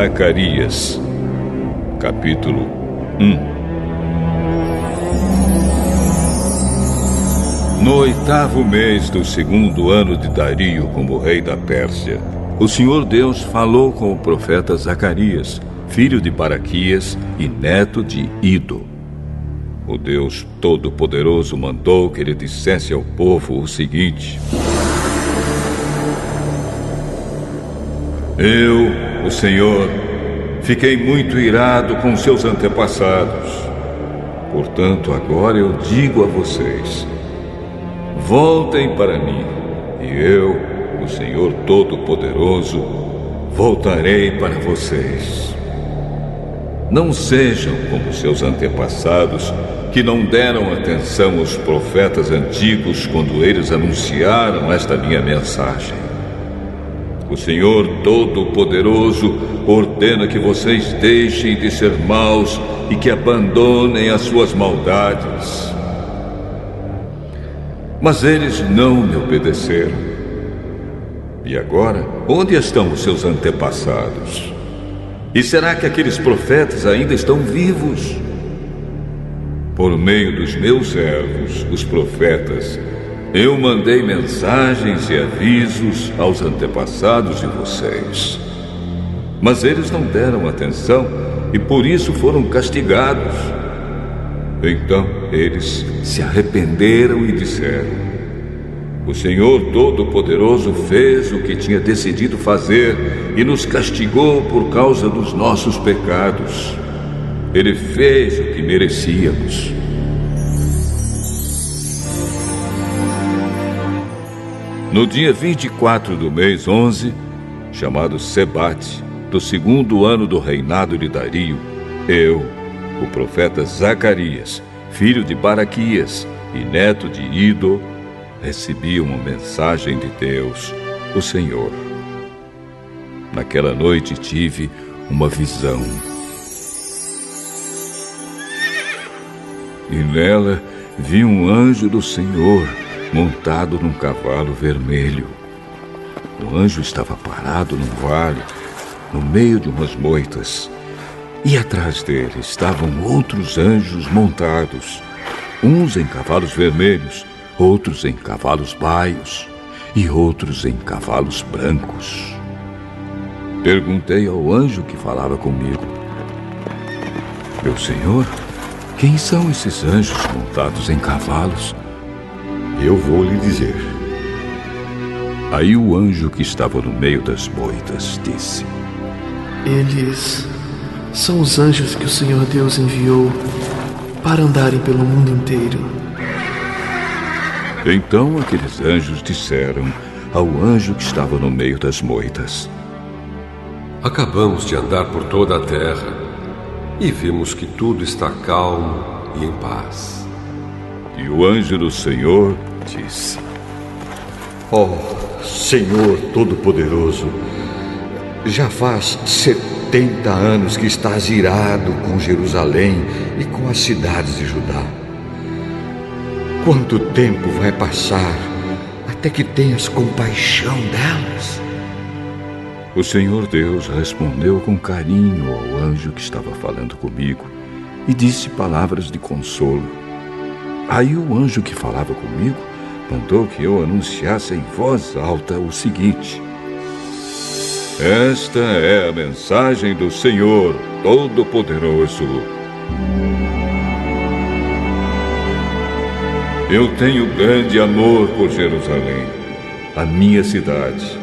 Zacarias, capítulo 1. No 8º mês do 2º ano de Dario como rei da Pérsia, o Senhor Deus falou com o profeta Zacarias, filho de Baraquias e neto de Ido. O Deus Todo-Poderoso mandou que ele dissesse ao povo o seguinte: Eu, o Senhor, fiquei muito irado com seus antepassados. Portanto, agora eu digo a vocês: voltem para mim, e eu, o Senhor Todo-Poderoso, voltarei para vocês. Não sejam como seus antepassados, que não deram atenção aos profetas antigos quando eles anunciaram esta minha mensagem. O Senhor Todo-Poderoso ordena que vocês deixem de ser maus e que abandonem as suas maldades. Mas eles não me obedeceram. E agora, onde estão os seus antepassados? E será que aqueles profetas ainda estão vivos? Por meio dos meus servos, os profetas, eu mandei mensagens e avisos aos antepassados de vocês. Mas eles não deram atenção e por isso foram castigados. Então eles se arrependeram e disseram: o Senhor Todo-Poderoso fez o que tinha decidido fazer e nos castigou por causa dos nossos pecados. Ele fez o que merecíamos. No dia 24 do mês 11, chamado Sebate, do 2º ano do reinado de Dario, eu, o profeta Zacarias, filho de Baraquias e neto de Ido, recebi uma mensagem de Deus, o Senhor. Naquela noite tive uma visão. E nela vi um anjo do Senhor montado num cavalo vermelho. O anjo estava parado num vale, no meio de umas moitas. E atrás dele estavam outros anjos montados, uns em cavalos vermelhos, outros em cavalos baios e outros em cavalos brancos. Perguntei ao anjo que falava comigo: meu senhor, quem são esses anjos montados em cavalos? Eu vou lhe dizer. Aí o anjo que estava no meio das moitas disse: eles são os anjos que o Senhor Deus enviou para andarem pelo mundo inteiro. Então aqueles anjos disseram ao anjo que estava no meio das moitas: acabamos de andar por toda a terra e vimos que tudo está calmo e em paz. E o anjo do Senhor disse: Senhor Todo-Poderoso, já faz 70 anos que estás irado com Jerusalém e com as cidades de Judá. Quanto tempo vai passar até que tenhas compaixão delas? O Senhor Deus respondeu com carinho ao anjo que estava falando comigo e disse palavras de consolo. Aí o anjo que falava comigo mandou que eu anunciasse em voz alta o seguinte: esta é a mensagem do Senhor Todo-Poderoso. Eu tenho grande amor por Jerusalém, a minha cidade,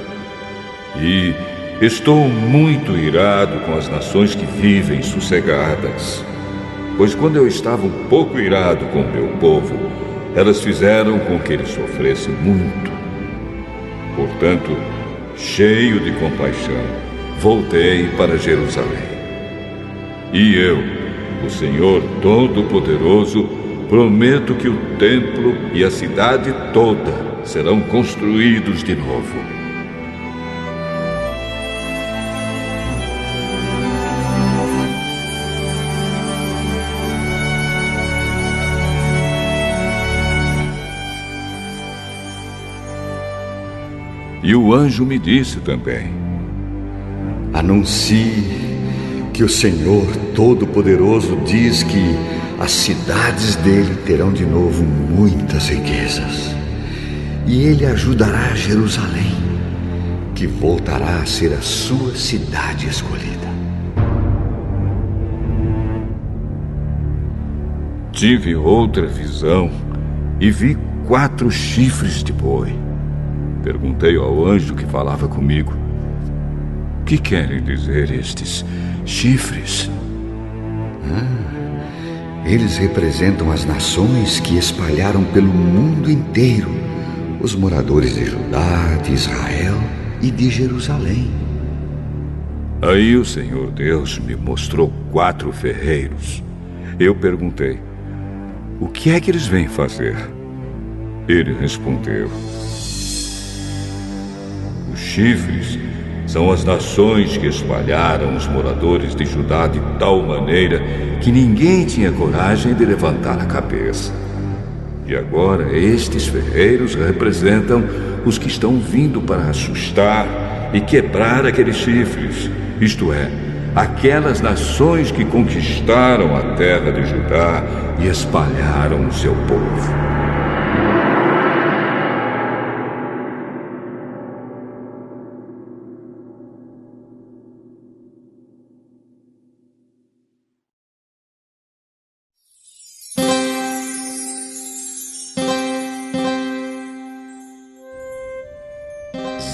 e estou muito irado com as nações que vivem sossegadas. Pois quando eu estava um pouco irado com o meu povo, elas fizeram com que ele sofresse muito. Portanto, cheio de compaixão, voltei para Jerusalém. E eu, o Senhor Todo-Poderoso, prometo que o templo e a cidade toda serão construídos de novo. E o anjo me disse também: anuncie Porque o Senhor Todo-Poderoso diz que as cidades dele terão de novo muitas riquezas. E ele ajudará Jerusalém, que voltará a ser a sua cidade escolhida. Tive outra visão e vi 4 chifres de boi. Perguntei ao anjo que falava comigo: o que querem dizer estes chifres? Eles representam as nações que espalharam pelo mundo inteiro, os moradores de Judá, de Israel e de Jerusalém. Aí o Senhor Deus me mostrou 4 ferreiros. Eu perguntei: o que é que eles vêm fazer? Ele respondeu: os chifres são as nações que espalharam os moradores de Judá de tal maneira que ninguém tinha coragem de levantar a cabeça. E agora estes ferreiros representam os que estão vindo para assustar e quebrar aqueles chifres, isto é, aquelas nações que conquistaram a terra de Judá e espalharam o seu povo.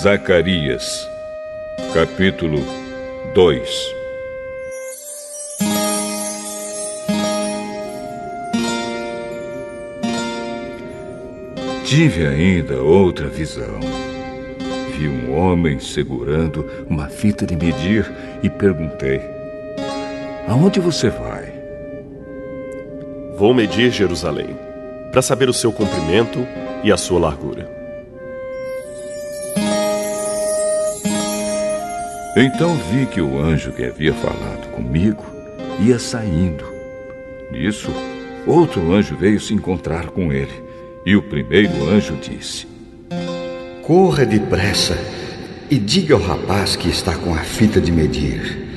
Zacarias, capítulo 2. Tive ainda outra visão. Vi um homem segurando uma fita de medir e perguntei: aonde você vai? Vou medir Jerusalém, para saber o seu comprimento e a sua largura. Então vi que o anjo que havia falado comigo ia saindo. Nisso, outro anjo veio se encontrar com ele. E o primeiro anjo disse: corra depressa e diga ao rapaz que está com a fita de medir: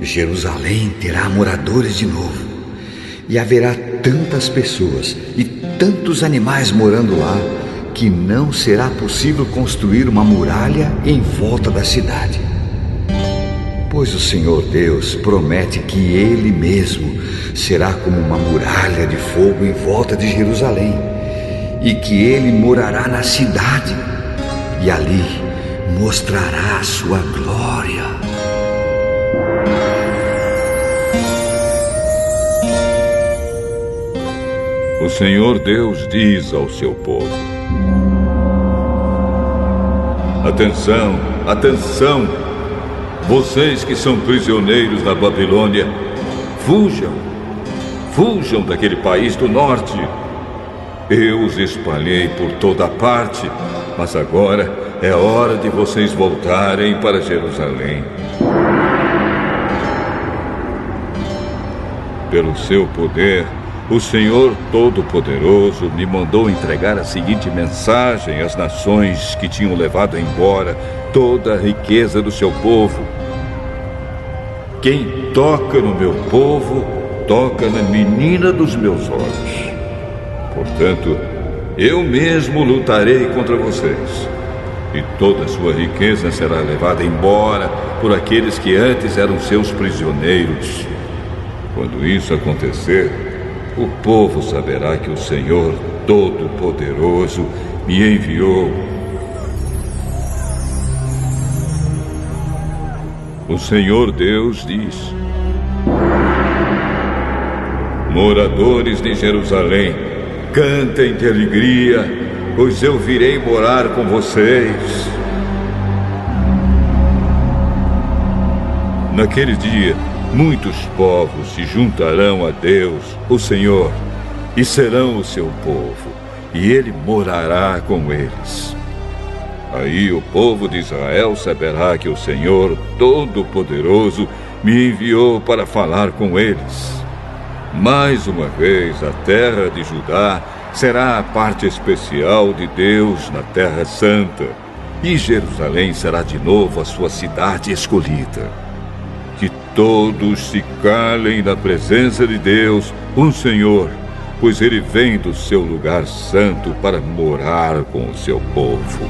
Jerusalém terá moradores de novo, e haverá tantas pessoas e tantos animais morando lá, que não será possível construir uma muralha em volta da cidade. Pois o Senhor Deus promete que Ele mesmo será como uma muralha de fogo em volta de Jerusalém, e que Ele morará na cidade, e ali mostrará a sua glória. O Senhor Deus diz ao seu povo: atenção, atenção! Vocês que são prisioneiros na Babilônia, fujam! Fujam daquele país do norte! Eu os espalhei por toda parte, mas agora é hora de vocês voltarem para Jerusalém. Pelo seu poder, o Senhor Todo-Poderoso me mandou entregar a seguinte mensagem às nações que tinham levado embora toda a riqueza do seu povo: quem toca no meu povo, toca na menina dos meus olhos. Portanto, eu mesmo lutarei contra vocês, e toda a sua riqueza será levada embora por aqueles que antes eram seus prisioneiros. Quando isso acontecer, o povo saberá que o Senhor Todo-Poderoso me enviou. O Senhor Deus diz: moradores de Jerusalém, cantem de alegria, pois eu virei morar com vocês. Naquele dia, muitos povos se juntarão a Deus, o Senhor, e serão o seu povo, e Ele morará com eles. Aí o povo de Israel saberá que o Senhor Todo-Poderoso me enviou para falar com eles. Mais uma vez, a terra de Judá será a parte especial de Deus na Terra Santa, e Jerusalém será de novo a sua cidade escolhida. Que todos se calem na presença de Deus, o Senhor, pois Ele vem do seu lugar santo para morar com o seu povo.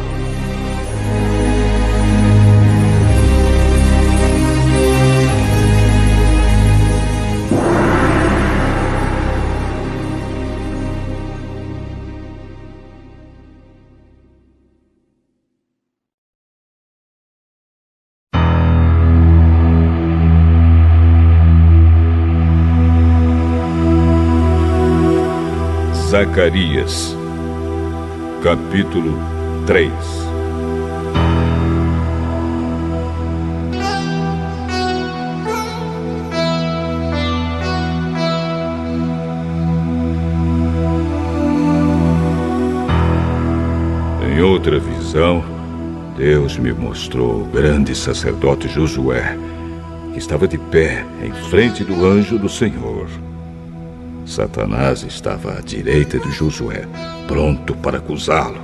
Zacarias, capítulo 3. Em outra visão, Deus me mostrou o grande sacerdote Josué, que estava de pé em frente do anjo do Senhor. Satanás estava à direita de Josué, pronto para acusá-lo.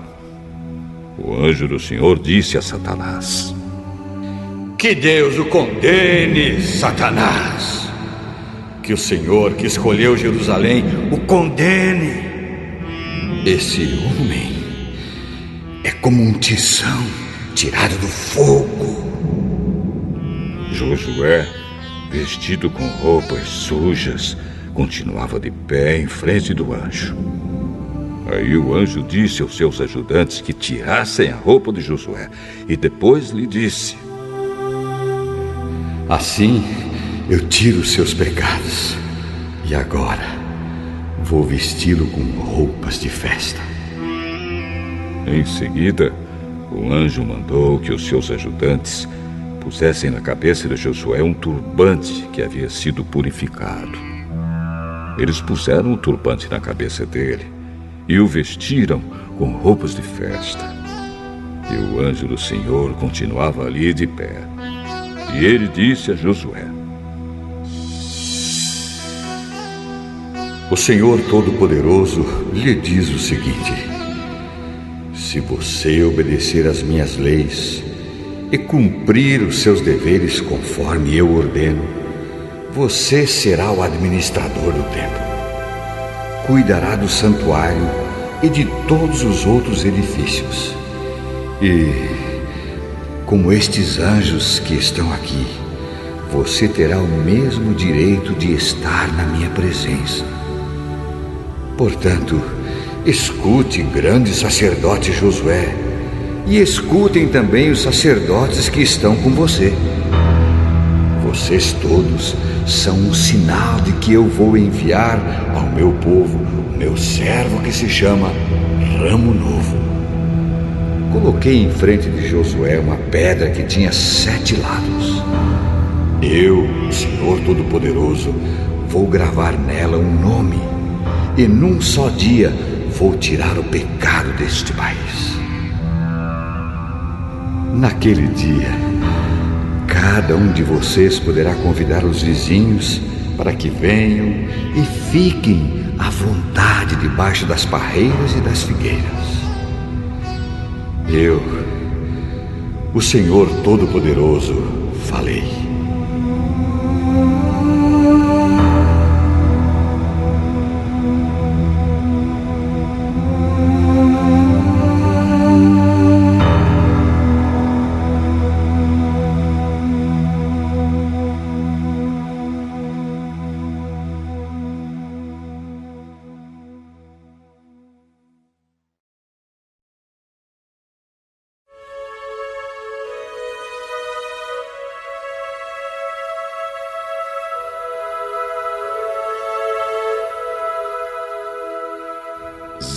O anjo do Senhor disse a Satanás: Que Deus o condene, Satanás! Que o Senhor que escolheu Jerusalém o condene! Esse homem é como um tição tirado do fogo. Josué, vestido com roupas sujas, continuava de pé em frente do anjo. Aí o anjo disse aos seus ajudantes que tirassem a roupa de Josué e depois lhe disse: Assim eu tiro os seus pecados e agora vou vesti-lo com roupas de festa. Em seguida, o anjo mandou que os seus ajudantes pusessem na cabeça de Josué um turbante que havia sido purificado. Eles puseram o turbante na cabeça dele e o vestiram com roupas de festa. E o anjo do Senhor continuava ali de pé. E ele disse a Josué: O Senhor Todo-Poderoso lhe diz o seguinte: se você obedecer às minhas leis e cumprir os seus deveres conforme eu ordeno, você será o administrador do templo. Cuidará do santuário e de todos os outros edifícios. E, como estes anjos que estão aqui, você terá o mesmo direito de estar na minha presença. Portanto, escute, grande sacerdote Josué, e escutem também os sacerdotes que estão com você. Vocês todos são um sinal de que eu vou enviar ao meu povo o meu servo que se chama Ramo Novo. Coloquei em frente de Josué uma pedra que tinha 7 lados. Eu, o Senhor Todo-Poderoso, vou gravar nela um nome e num só dia vou tirar o pecado deste país. Naquele dia, cada um de vocês poderá convidar os vizinhos para que venham e fiquem à vontade debaixo das parreiras e das figueiras. Eu, o Senhor Todo-Poderoso, falei.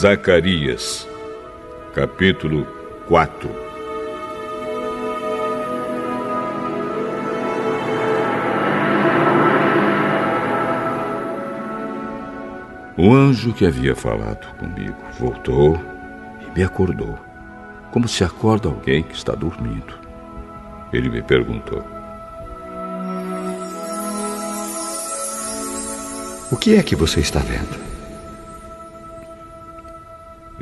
Zacarias, capítulo 4. O anjo que havia falado comigo voltou e me acordou, como se acorda alguém que está dormindo. Ele me perguntou: O que é que você está vendo?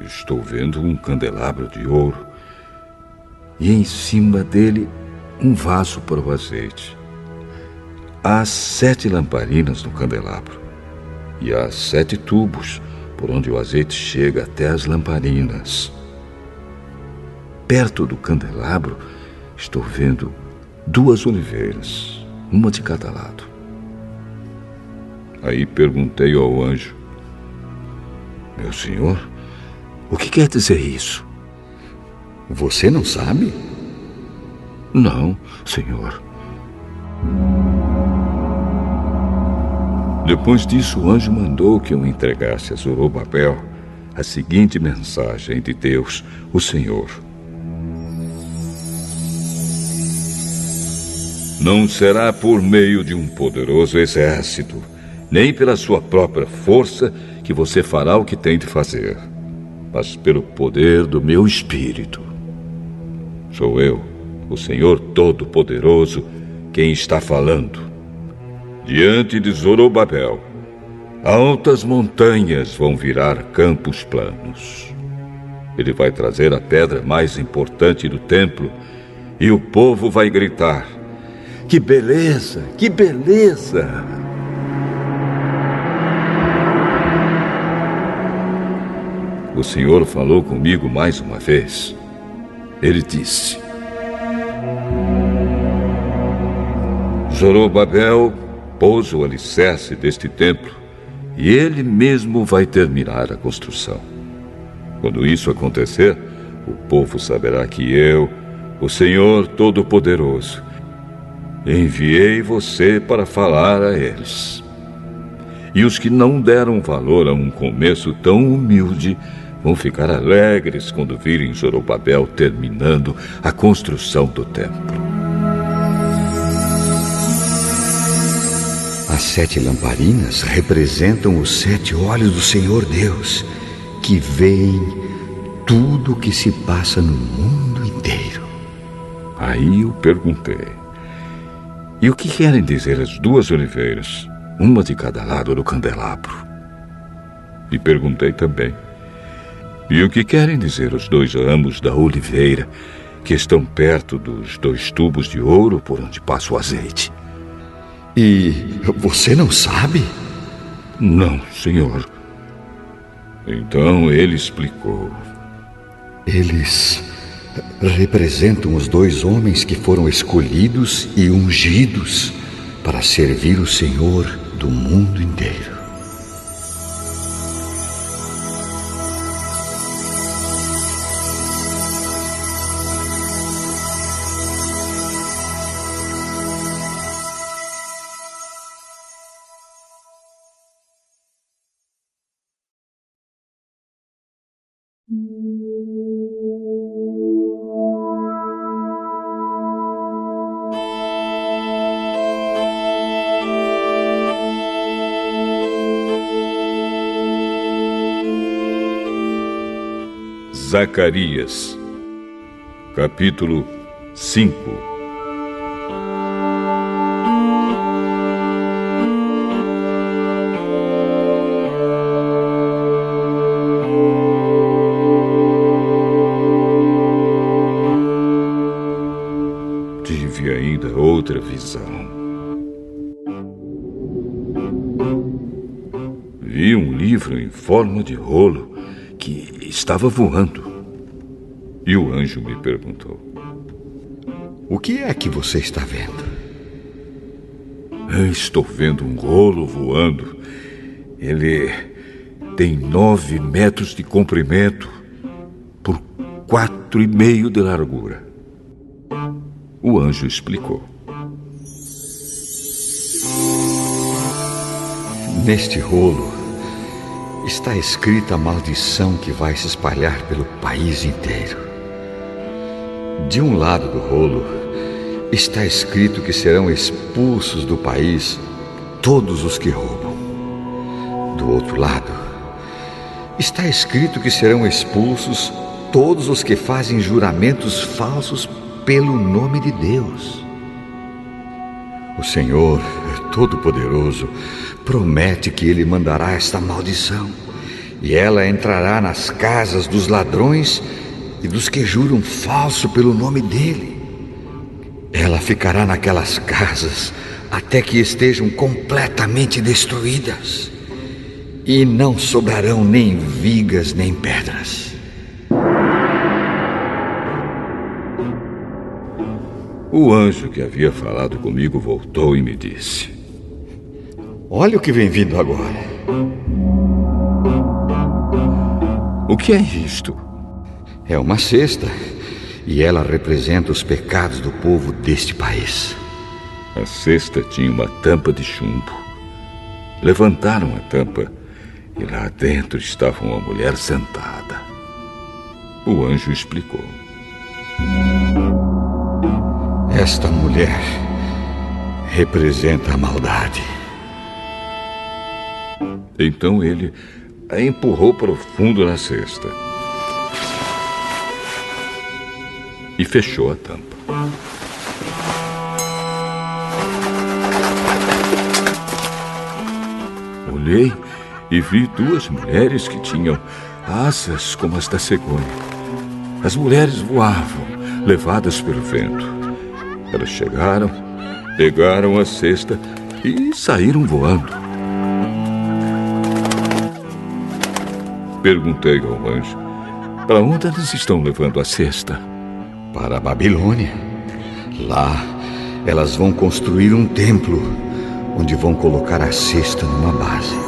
Estou vendo um candelabro de ouro e em cima dele um vaso para o azeite. há 7 lamparinas no candelabro, e há 7 tubos por onde o azeite chega até as lamparinas. Perto do candelabro estou vendo 2 oliveiras, uma de cada lado. Aí perguntei ao anjo: meu senhor, o que quer dizer isso? Você não sabe? Não, senhor. Depois disso, o anjo mandou que eu entregasse a Zorobabel a seguinte mensagem de Deus, o Senhor: não será por meio de um poderoso exército, nem pela sua própria força que você fará o que tem de fazer, mas pelo poder do meu Espírito. Sou eu, o Senhor Todo-Poderoso, quem está falando. Diante de Zorobabel, altas montanhas vão virar campos planos. Ele vai trazer a pedra mais importante do templo e o povo vai gritar: que beleza, que beleza! O Senhor falou comigo mais uma vez. Ele disse: Zorobabel pôs o alicerce deste templo e ele mesmo vai terminar a construção. Quando isso acontecer, o povo saberá que eu, o Senhor Todo-Poderoso, enviei você para falar a eles. E os que não deram valor a um começo tão humilde vão ficar alegres quando virem Zorobabel terminando a construção do templo. As 7 lamparinas representam os 7 olhos do Senhor Deus, que veem tudo o que se passa no mundo inteiro. Aí eu perguntei: e o que querem dizer as 2 oliveiras, uma de cada lado do candelabro? E perguntei também: e o que querem dizer os 2 ramos da oliveira que estão perto dos 2 tubos de ouro por onde passa o azeite? E você não sabe? Não, senhor. Então ele explicou: eles representam os 2 homens que foram escolhidos e ungidos para servir o Senhor do mundo inteiro. Zacarias, capítulo 5. Tive ainda outra visão. Vi um livro em forma de rolo que estava voando. E o anjo me perguntou: o que é que você está vendo? Estou vendo um rolo voando. Ele tem 9 metros de comprimento por 4,5 de largura. O anjo explicou: neste rolo está escrita a maldição que vai se espalhar pelo país inteiro. De um lado do rolo está escrito que serão expulsos do país todos os que roubam. Do outro lado está escrito que serão expulsos todos os que fazem juramentos falsos pelo nome de Deus. O Senhor Todo-Poderoso promete que Ele mandará esta maldição, e ela entrará nas casas dos ladrões e dos que juram falso pelo nome dEle. Ela ficará naquelas casas até que estejam completamente destruídas, e não sobrarão nem vigas nem pedras. O anjo que havia falado comigo voltou e me disse: Olha o que vem vindo agora. O que é isto? É uma cesta, e ela representa os pecados do povo deste país. A cesta tinha uma tampa de chumbo. Levantaram a tampa e lá dentro estava uma mulher sentada. O anjo explicou: Esta mulher representa a maldade. Então ele a empurrou para o fundo na cesta e fechou a tampa. Olhei e vi duas mulheres que tinham asas como as da cegonha. As mulheres voavam, levadas pelo vento. Elas chegaram, pegaram a cesta e saíram voando. Perguntei ao anjo: para onde elas estão levando a cesta? Para a Babilônia. Lá, elas vão construir um templo, onde vão colocar a cesta numa base.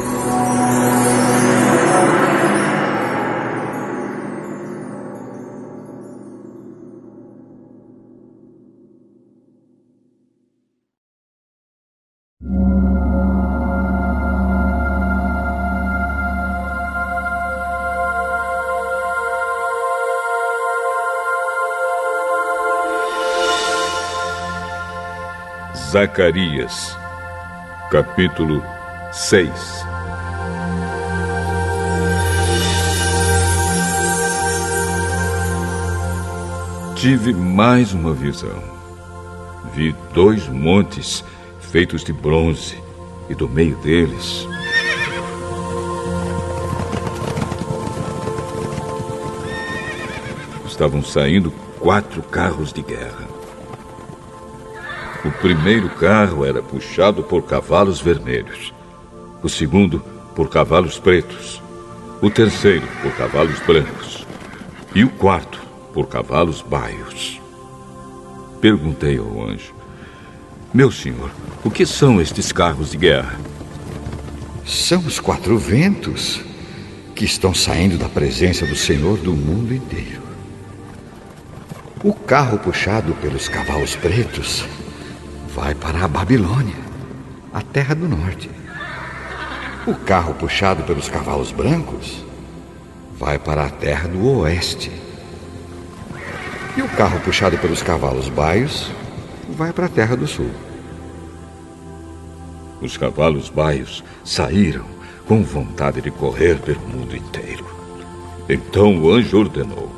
Zacarias, capítulo 6. Tive mais uma visão. Vi 2 montes feitos de bronze, e do meio deles estavam saindo 4 carros de guerra. O primeiro carro era puxado por cavalos vermelhos, o segundo por cavalos pretos, o terceiro por cavalos brancos e o quarto por cavalos baios. Perguntei ao anjo: meu senhor, o que são estes carros de guerra? São os 4 ventos que estão saindo da presença do Senhor do mundo inteiro. O carro puxado pelos cavalos pretos vai para a Babilônia, a terra do norte. O carro puxado pelos cavalos brancos vai para a terra do oeste. E o carro puxado pelos cavalos baios vai para a terra do sul. Os cavalos baios saíram com vontade de correr pelo mundo inteiro. Então o anjo ordenou: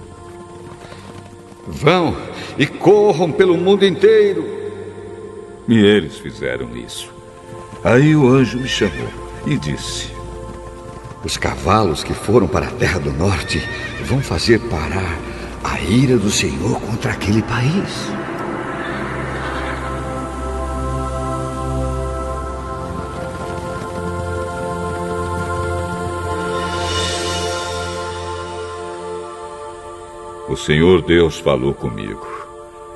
vão e corram pelo mundo inteiro. E eles fizeram isso. Aí o anjo me chamou e disse: os cavalos que foram para a terra do norte vão fazer parar a ira do Senhor contra aquele país. O Senhor Deus falou comigo.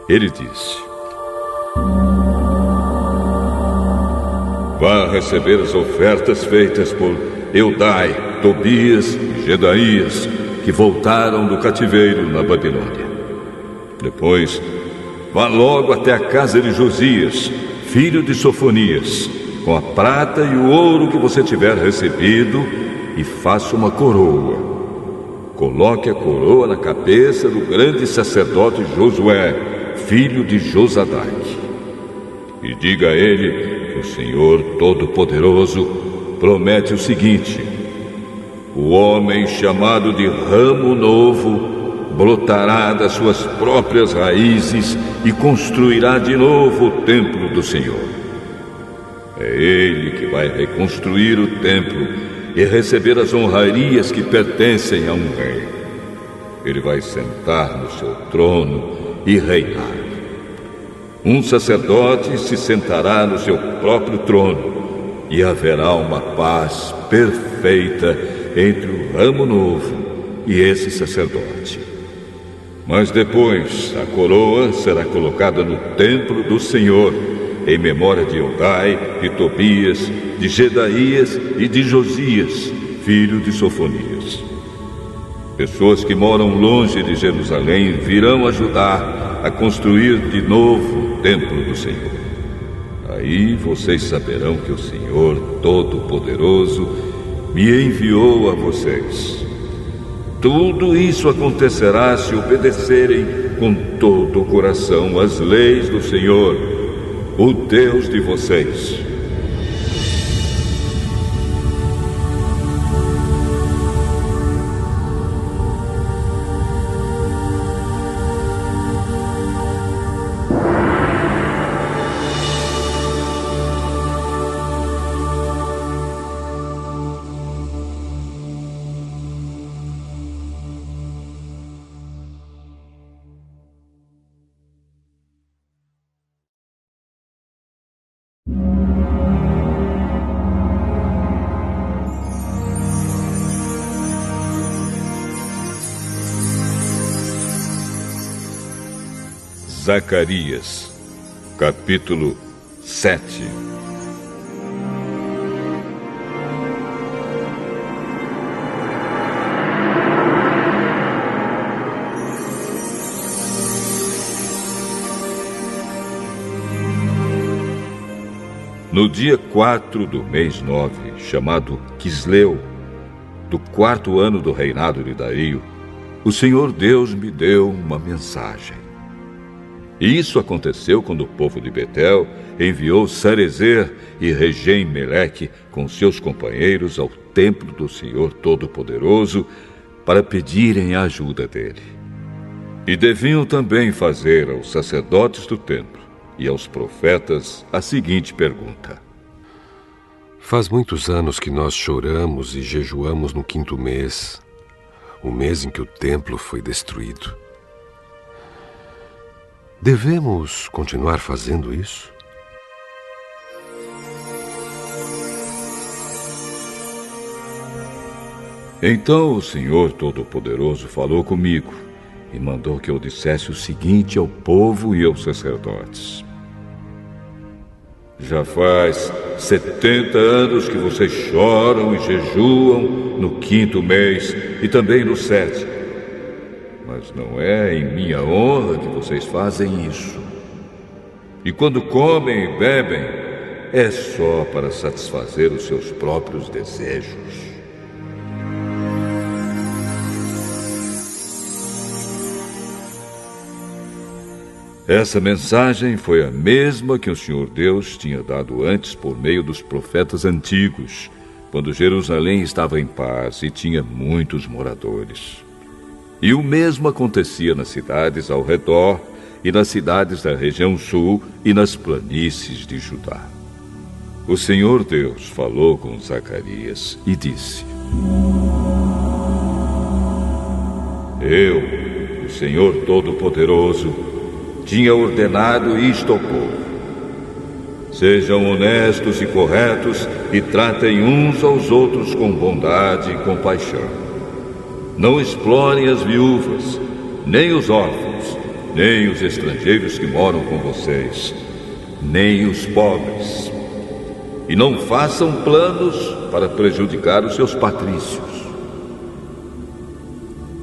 Ele disse: vá receber as ofertas feitas por Eudai, Tobias e Gedaías, que voltaram do cativeiro na Babilônia. Depois, vá logo até a casa de Josias, filho de Sofonias, com a prata e o ouro que você tiver recebido, e faça uma coroa. Coloque a coroa na cabeça do grande sacerdote Josué, filho de Josadaque. E diga a ele que o Senhor Todo-Poderoso promete o seguinte: o homem chamado de ramo novo brotará das suas próprias raízes e construirá de novo o templo do Senhor. É ele que vai reconstruir o templo e receber as honrarias que pertencem a um rei. Ele vai sentar no seu trono e reinar. Um sacerdote se sentará no seu próprio trono e haverá uma paz perfeita entre o ramo novo e esse sacerdote. Mas depois a coroa será colocada no templo do Senhor, em memória de Eldai, de Tobias, de Gedaías e de Josias, filho de Sofonias. Pessoas que moram longe de Jerusalém virão ajudar a construir de novo o templo do Senhor. Aí vocês saberão que o Senhor Todo-Poderoso me enviou a vocês. Tudo isso acontecerá se obedecerem com todo o coração às leis do Senhor, o Deus de vocês. Zacarias, capítulo 7. No dia 4 do mês 9, chamado Quisleu, do 4º ano do reinado de Dario, o Senhor Deus me deu uma mensagem. E isso aconteceu quando o povo de Betel enviou Sarezer e Regem-Meleque com seus companheiros ao templo do Senhor Todo-Poderoso para pedirem a ajuda dele. E deviam também fazer aos sacerdotes do templo e aos profetas a seguinte pergunta: Faz muitos anos que nós choramos e jejuamos no 5º mês, o mês em que o templo foi destruído. Devemos continuar fazendo isso? Então o Senhor Todo-Poderoso falou comigo e mandou que eu dissesse o seguinte ao povo e aos sacerdotes: Já faz 70 anos que vocês choram e jejuam no 5º mês e também no 7º. Mas não é em minha honra que vocês fazem isso. E quando comem e bebem, é só para satisfazer os seus próprios desejos. Essa mensagem foi a mesma que o Senhor Deus tinha dado antes por meio dos profetas antigos, quando Jerusalém estava em paz e tinha muitos moradores. E o mesmo acontecia nas cidades ao redor e nas cidades da região sul e nas planícies de Judá. O Senhor Deus falou com Zacarias e disse: Eu, o Senhor Todo-Poderoso, tinha ordenado isto ao povo: Sejam honestos e corretos e tratem uns aos outros com bondade e compaixão. Não explorem as viúvas, nem os órfãos, nem os estrangeiros que moram com vocês, nem os pobres. E não façam planos para prejudicar os seus patrícios.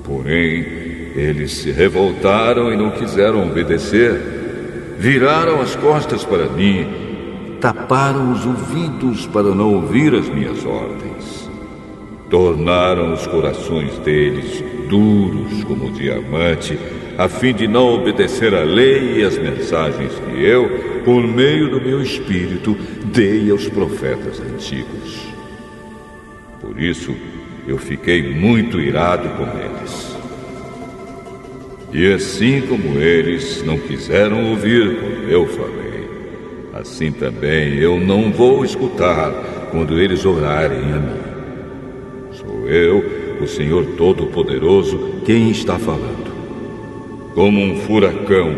Porém, eles se revoltaram e não quiseram obedecer, viraram as costas para mim, taparam os ouvidos para não ouvir as minhas ordens. Tornaram os corações deles duros como diamante, a fim de não obedecer à lei e às mensagens que eu, por meio do meu espírito, dei aos profetas antigos. Por isso, eu fiquei muito irado com eles. E assim como eles não quiseram ouvir quando eu falei, assim também eu não vou escutar quando eles orarem a mim. Sou eu, o Senhor Todo-Poderoso, quem está falando. Como um furacão,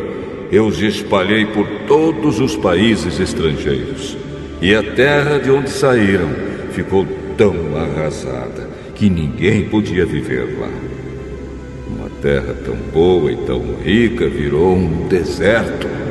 eu os espalhei por todos os países estrangeiros, e a terra de onde saíram ficou tão arrasada que ninguém podia viver lá. Uma terra tão boa e tão rica virou um deserto.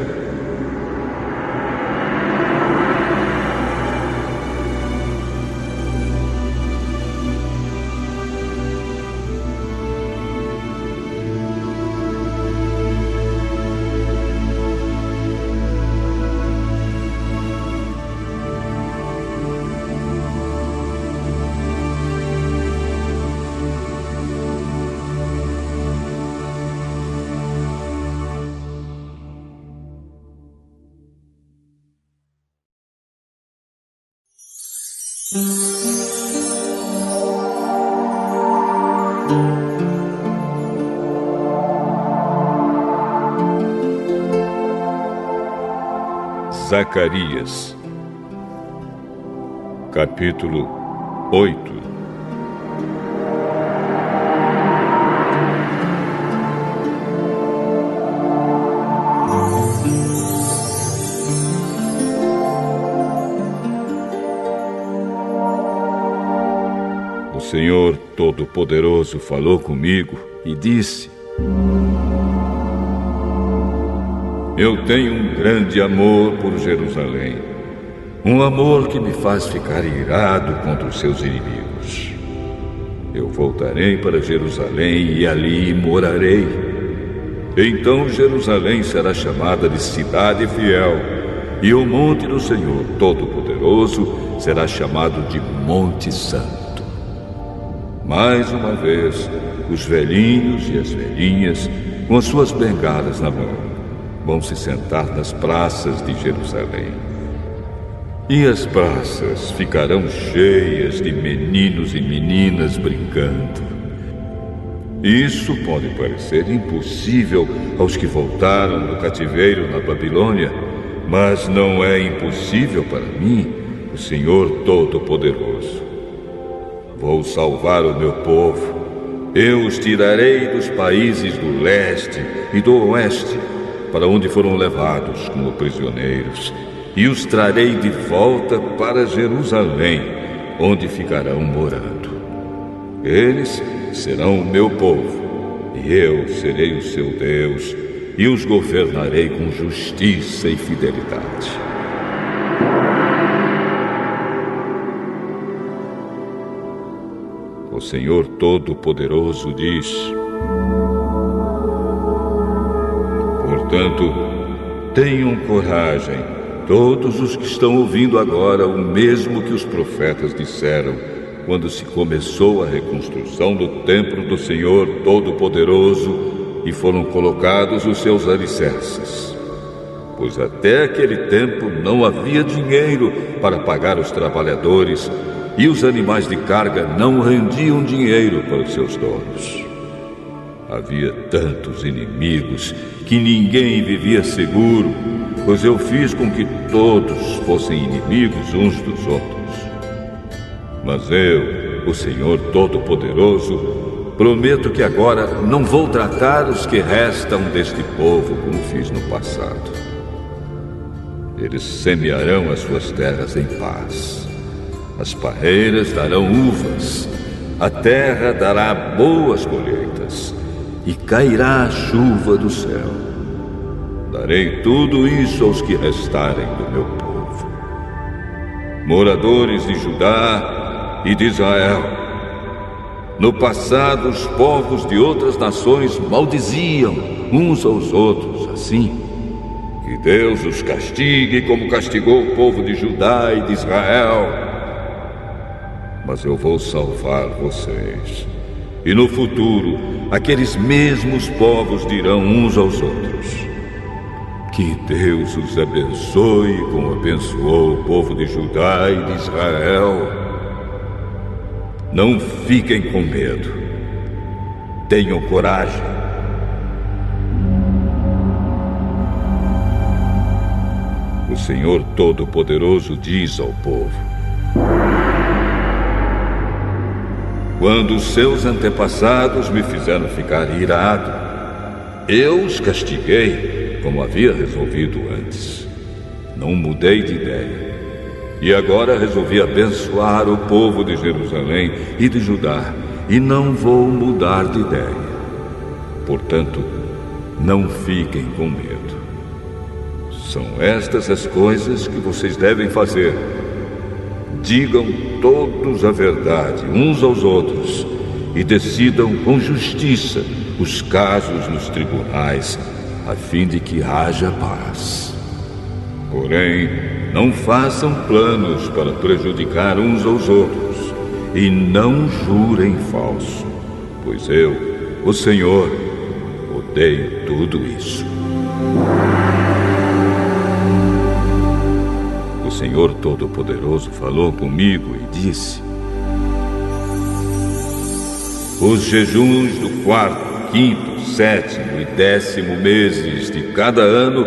Zacarias, capítulo 8. O Senhor Todo-Poderoso falou comigo e disse: eu tenho um grande amor por Jerusalém, um amor que me faz ficar irado contra os seus inimigos. Eu voltarei para Jerusalém e ali morarei. Então Jerusalém será chamada de cidade fiel, e o monte do Senhor Todo-Poderoso será chamado de Monte Santo. Mais uma vez, os velhinhos e as velhinhas, com as suas bengalas na mão, vão se sentar nas praças de Jerusalém. E as praças ficarão cheias de meninos e meninas brincando. Isso pode parecer impossível aos que voltaram do cativeiro na Babilônia, mas não é impossível para mim, o Senhor Todo-Poderoso. Vou salvar o meu povo. Eu os tirarei dos países do leste e do oeste, para onde foram levados como prisioneiros, e os trarei de volta para Jerusalém, onde ficarão morando. Eles serão o meu povo, e eu serei o seu Deus, e os governarei com justiça e fidelidade. O Senhor Todo-Poderoso diz: portanto, tenham coragem, todos os que estão ouvindo agora o mesmo que os profetas disseram quando se começou a reconstrução do templo do Senhor Todo-Poderoso e foram colocados os seus alicerces. Pois até aquele tempo não havia dinheiro para pagar os trabalhadores e os animais de carga não rendiam dinheiro para os seus donos. Havia tantos inimigos que ninguém vivia seguro, pois eu fiz com que todos fossem inimigos uns dos outros. Mas eu, o Senhor Todo-Poderoso, prometo que agora não vou tratar os que restam deste povo como fiz no passado. Eles semearão as suas terras em paz. As parreiras darão uvas, a terra dará boas colheitas, e cairá a chuva do céu. Darei tudo isso aos que restarem do meu povo. Moradores de Judá e de Israel, no passado os povos de outras nações maldiziam uns aos outros assim. Que Deus os castigue como castigou o povo de Judá e de Israel. Mas eu vou salvar vocês. E no futuro, aqueles mesmos povos dirão uns aos outros: que Deus os abençoe como abençoou o povo de Judá e de Israel. Não fiquem com medo. Tenham coragem. O Senhor Todo-Poderoso diz ao povo: quando os seus antepassados me fizeram ficar irado, eu os castiguei, como havia resolvido antes. Não mudei de ideia. E agora resolvi abençoar o povo de Jerusalém e de Judá, e não vou mudar de ideia. Portanto, não fiquem com medo. São estas as coisas que vocês devem fazer. Digam todos a verdade uns aos outros e decidam com justiça os casos nos tribunais, a fim de que haja paz. Porém, não façam planos para prejudicar uns aos outros e não jurem falso, pois eu, o Senhor, odeio tudo isso. O Senhor Todo-Poderoso falou comigo e disse: os jejuns do 4º, 5º, 7º e 10º meses de cada ano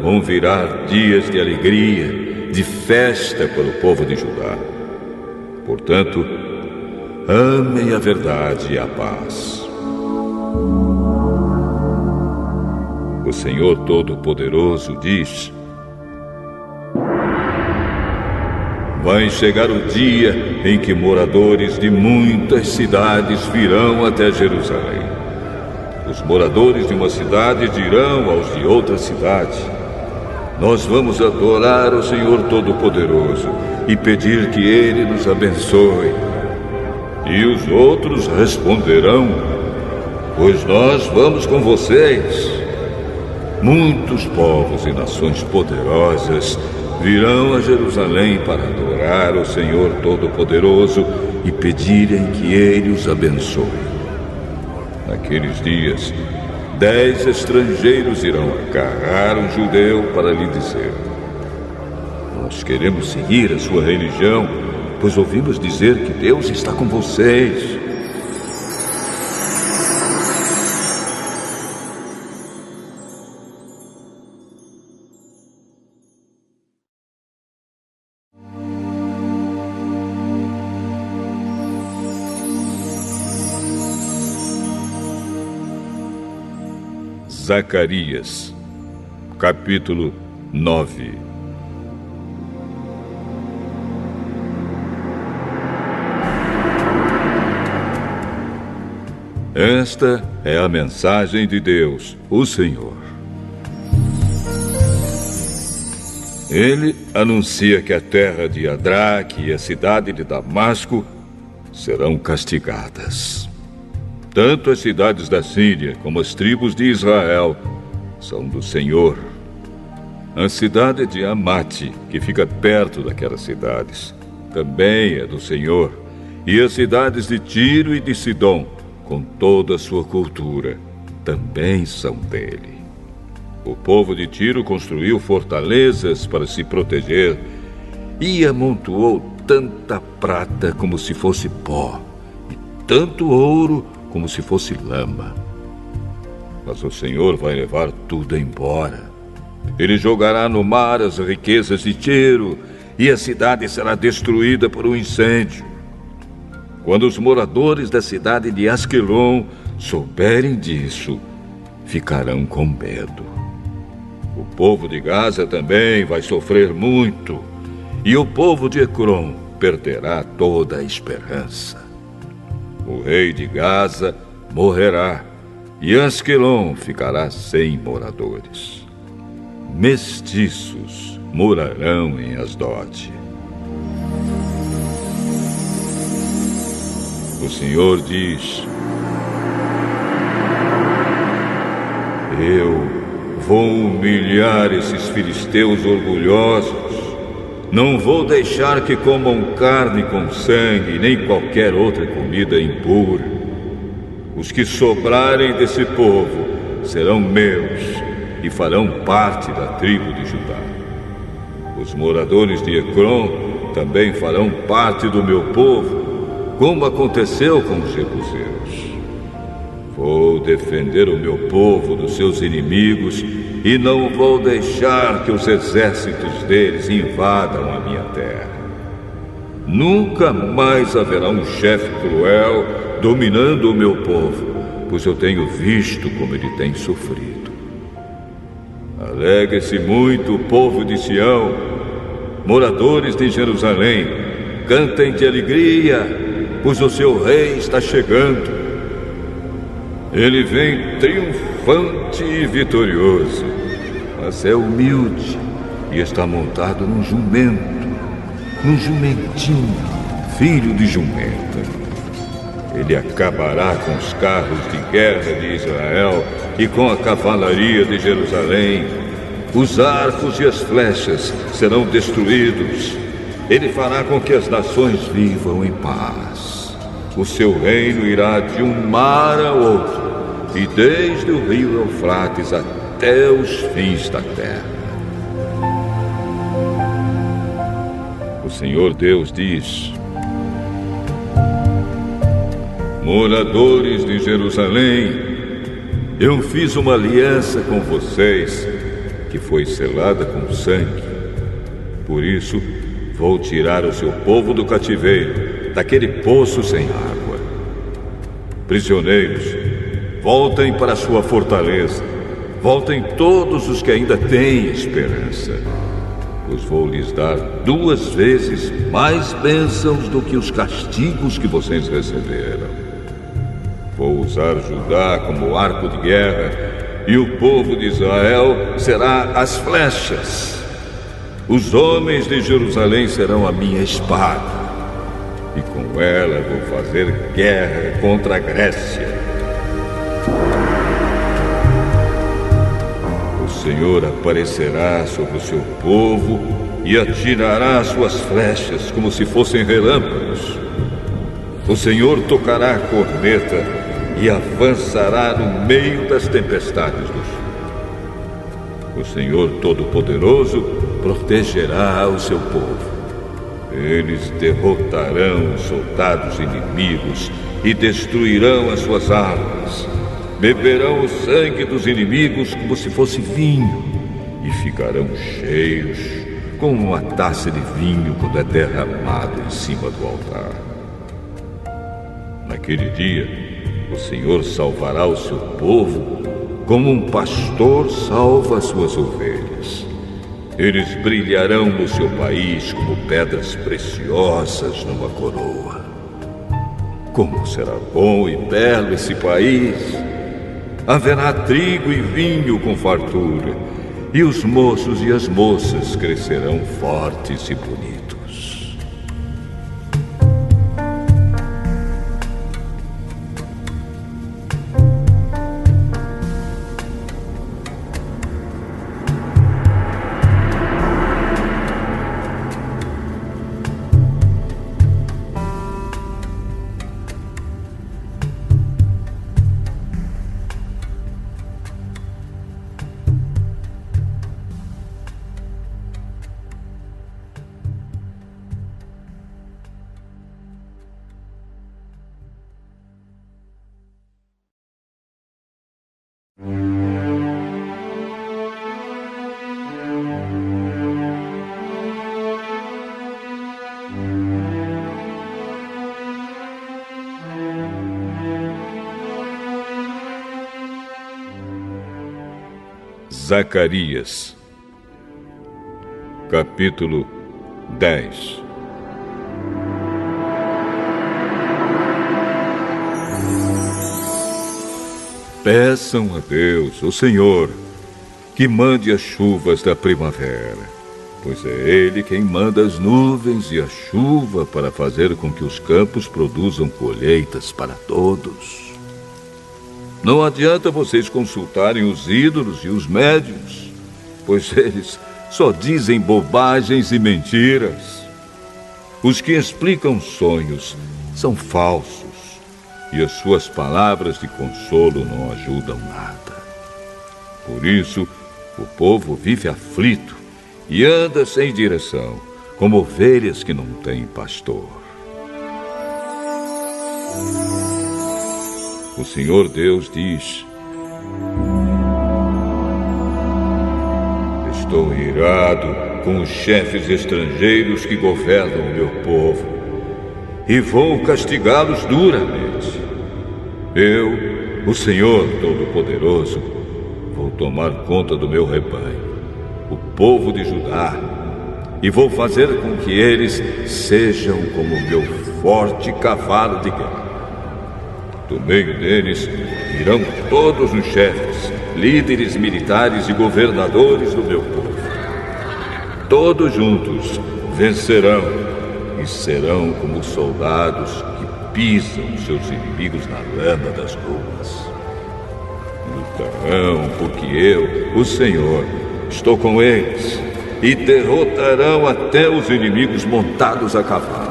vão virar dias de alegria, de festa para o povo de Judá. Portanto, amem a verdade e a paz. O Senhor Todo-Poderoso diz: vai chegar o dia em que moradores de muitas cidades virão até Jerusalém. Os moradores de uma cidade dirão aos de outra cidade: nós vamos adorar o Senhor Todo-Poderoso e pedir que Ele nos abençoe. E os outros responderão: pois nós vamos com vocês. Muitos povos e nações poderosas virão a Jerusalém para adorar o Senhor Todo-Poderoso e pedirem que Ele os abençoe. Naqueles dias, 10 estrangeiros irão agarrar um judeu para lhe dizer: nós queremos seguir a sua religião, pois ouvimos dizer que Deus está com vocês. Zacarias, capítulo 9. Esta é a mensagem de Deus, o Senhor. Ele anuncia que a terra de Adraque e a cidade de Damasco serão castigadas. Tanto as cidades da Síria como as tribos de Israel são do Senhor. A cidade de Amate, que fica perto daquelas cidades, também é do Senhor. E as cidades de Tiro e de Sidom, com toda a sua cultura, também são dele. O povo de Tiro construiu fortalezas para se proteger e amontoou tanta prata como se fosse pó, e tanto ouro como se fosse lama. Mas o Senhor vai levar tudo embora. Ele jogará no mar as riquezas de Tiro, e a cidade será destruída por um incêndio. Quando os moradores da cidade de Asquelon souberem disso, ficarão com medo. O povo de Gaza também vai sofrer muito, e o povo de Ecrom perderá toda a esperança. O rei de Gaza morrerá, e Asquelon ficará sem moradores. Mestiços morarão em Asdod. O Senhor diz: eu vou humilhar esses filisteus orgulhosos. Não vou deixar que comam carne com sangue, nem qualquer outra comida impura. Os que sobrarem desse povo serão meus e farão parte da tribo de Judá. Os moradores de Ecrom também farão parte do meu povo, como aconteceu com os jebuseus. Vou defender o meu povo dos seus inimigos e não vou deixar que os exércitos deles invadam a minha terra. Nunca mais haverá um chefe cruel dominando o meu povo, pois eu tenho visto como ele tem sofrido. Alegre-se muito o povo de Sião, moradores de Jerusalém, cantem de alegria, pois o seu rei está chegando. Ele vem triunfante e vitorioso, mas é humilde e está montado num jumentinho, filho de jumenta. Ele acabará com os carros de guerra de Israel e com a cavalaria de Jerusalém. Os arcos e as flechas serão destruídos. Ele fará com que as nações vivam em paz. O seu reino irá de um mar ao outro, e desde o rio Eufrates até os fins da terra. O Senhor Deus diz: moradores de Jerusalém, eu fiz uma aliança com vocês, que foi selada com sangue. Por isso, vou tirar o seu povo do cativeiro, daquele poço sem água. Prisioneiros, voltem para sua fortaleza. Voltem todos os que ainda têm esperança, pois vou lhes dar 2 vezes mais bênçãos do que os castigos que vocês receberam. Vou usar Judá como arco de guerra, e o povo de Israel será as flechas. Os homens de Jerusalém serão a minha espada, e com ela vou fazer guerra contra a Grécia. O Senhor aparecerá sobre o seu povo e atirará suas flechas como se fossem relâmpagos. O Senhor tocará a corneta e avançará no meio das tempestades do sul. O Senhor Todo-Poderoso protegerá o seu povo. Eles derrotarão os soldados inimigos e destruirão as suas armas. Beberão o sangue dos inimigos como se fosse vinho e ficarão cheios como uma taça de vinho quando é derramado em cima do altar. Naquele dia, o Senhor salvará o seu povo como um pastor salva as suas ovelhas. Eles brilharão no seu país como pedras preciosas numa coroa. Como será bom e belo esse país! Haverá trigo e vinho com fartura, e os moços e as moças crescerão fortes e bonitos. Zacarias, capítulo 10. Peçam a Deus, o Senhor, que mande as chuvas da primavera, pois é Ele quem manda as nuvens e a chuva para fazer com que os campos produzam colheitas para todos. Não adianta vocês consultarem os ídolos e os médiuns, pois eles só dizem bobagens e mentiras. Os que explicam sonhos são falsos, e as suas palavras de consolo não ajudam nada. Por isso, o povo vive aflito e anda sem direção, como ovelhas que não têm pastor. O Senhor Deus diz: estou irado com os chefes estrangeiros que governam o meu povo e vou castigá-los duramente. Eu, o Senhor Todo-Poderoso, vou tomar conta do meu rebanho. o povo de Judá, e vou fazer com que eles sejam como o meu forte cavalo de guerra. Do meio deles irão todos os chefes, líderes militares e governadores do meu povo. Todos juntos vencerão e serão como soldados que pisam seus inimigos na lama das ruas. Lutarão porque eu, o Senhor, estou com eles, e derrotarão até os inimigos montados a cavalo.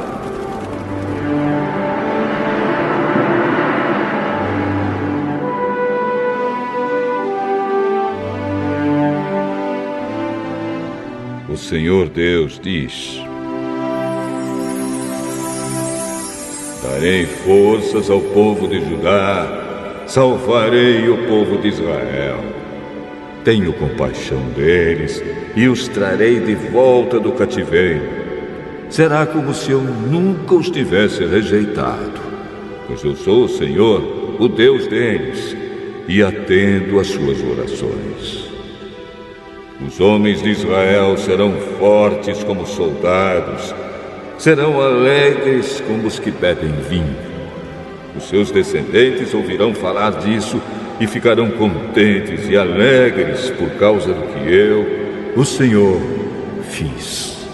O Senhor Deus diz: darei forças ao povo de Judá, salvarei o povo de Israel. Tenho compaixão deles e os trarei de volta do cativeiro. Será como se eu nunca os tivesse rejeitado, pois eu sou o Senhor, o Deus deles, e atendo às suas orações. Os homens de Israel serão fortes como soldados, serão alegres como os que bebem vinho. Os seus descendentes ouvirão falar disso e ficarão contentes e alegres por causa do que eu, o Senhor, fiz.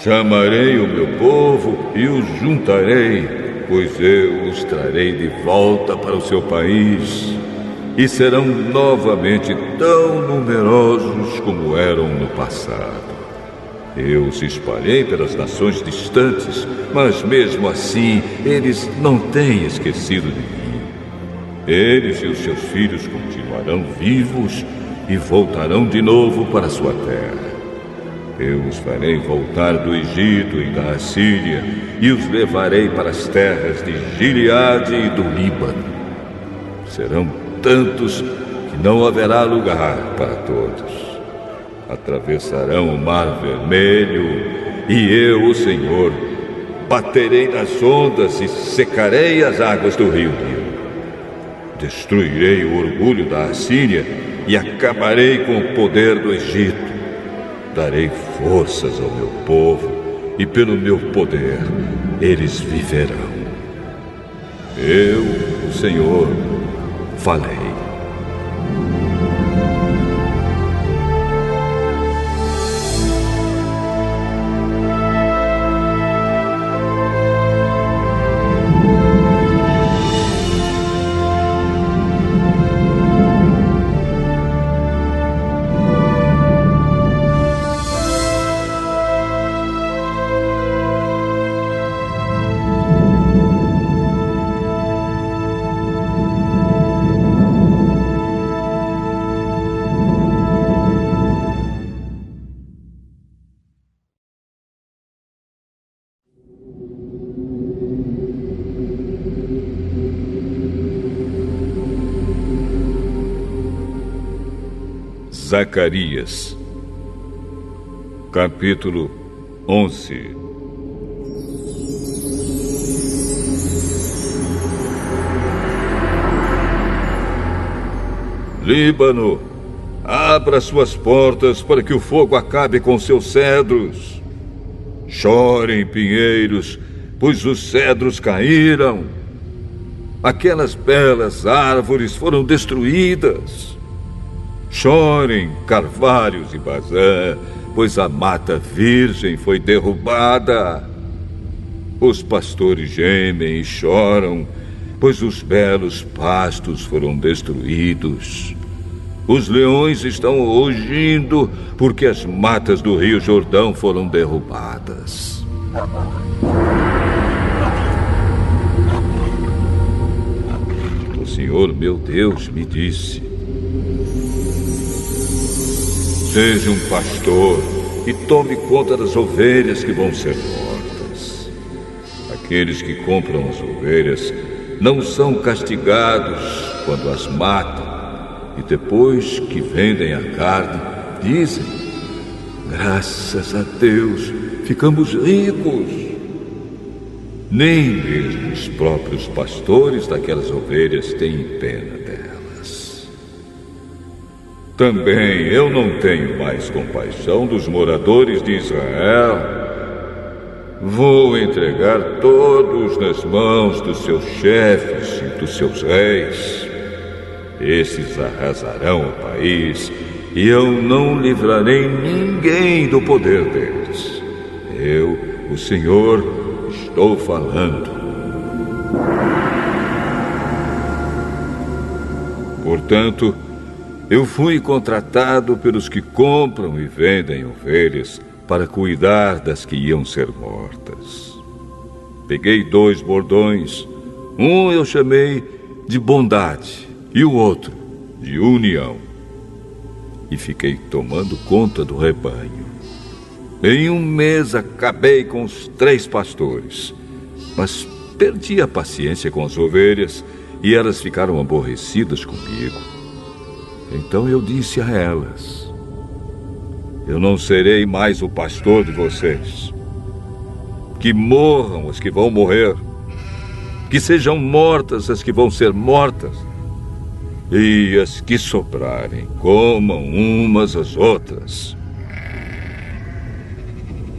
Chamarei o meu povo e os juntarei, pois eu os trarei de volta para o seu país, e serão novamente tão numerosos como eram no passado. Eu os espalhei pelas nações distantes, mas mesmo assim eles não têm esquecido de mim. Eles e os seus filhos continuarão vivos e voltarão de novo para sua terra. Eu os farei voltar do Egito e da Assíria e os levarei para as terras de Gileade e do Líbano. Serão tantos que não haverá lugar para todos. Atravessarão o Mar Vermelho e eu, o Senhor, baterei nas ondas e secarei as águas do rio Nilo. Destruirei o orgulho da Assíria e acabarei com o poder do Egito. Darei forças ao meu povo e pelo meu poder eles viverão. Eu, o Senhor, falei. Zacarias, capítulo 11. Líbano, abra suas portas para que o fogo acabe com seus cedros. Chorem, pinheiros, pois os cedros caíram. Aquelas belas árvores foram destruídas. Chorem, carvalhos e Bazã, pois a mata virgem foi derrubada. Os pastores gemem e choram, pois os belos pastos foram destruídos. Os leões estão rugindo, porque as matas do Rio Jordão foram derrubadas. O Senhor, meu Deus, me disse: seja um pastor e tome conta das ovelhas que vão ser mortas. Aqueles que compram as ovelhas não são castigados quando as matam, e depois que vendem a carne, dizem: graças a Deus, ficamos ricos. Nem mesmo os próprios pastores daquelas ovelhas têm pena delas. Também eu não tenho mais compaixão dos moradores de Israel. Vou entregar todos nas mãos dos seus chefes e dos seus reis. Esses arrasarão o país e eu não livrarei ninguém do poder deles. Eu, o Senhor, estou falando. Portanto, eu fui contratado pelos que compram e vendem ovelhas para cuidar das que iam ser mortas. Peguei 2 bordões. Um eu chamei de bondade e o outro de união. E fiquei tomando conta do rebanho. Em 1 mês acabei com os 3 pastores, mas perdi a paciência com as ovelhas e elas ficaram aborrecidas comigo. Então eu disse a elas: eu não serei mais o pastor de vocês. Que morram as que vão morrer. Que sejam mortas as que vão ser mortas. E as que sobrarem, comam umas às outras.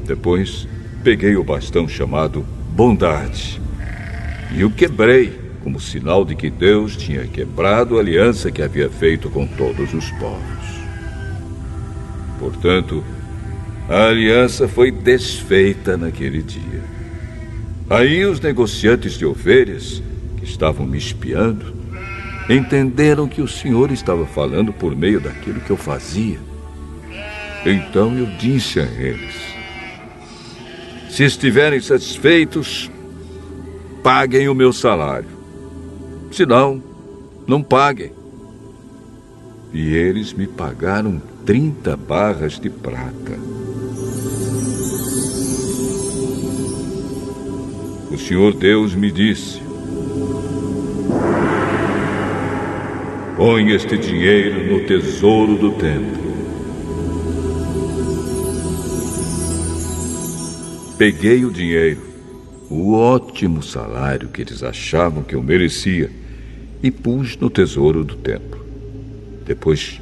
Depois, peguei o bastão chamado bondade e o quebrei, como sinal de que Deus tinha quebrado a aliança que havia feito com todos os povos. Portanto, a aliança foi desfeita naquele dia. Aí os negociantes de ovelhas, que estavam me espiando, entenderam que o Senhor estava falando por meio daquilo que eu fazia. Então eu disse a eles: se estiverem satisfeitos, paguem o meu salário. Se não, não paguem. E eles me pagaram 30 barras de prata. O Senhor Deus me disse: põe este dinheiro no tesouro do templo. Peguei o dinheiro, o ótimo salário que eles achavam que eu merecia, e pus no tesouro do templo. Depois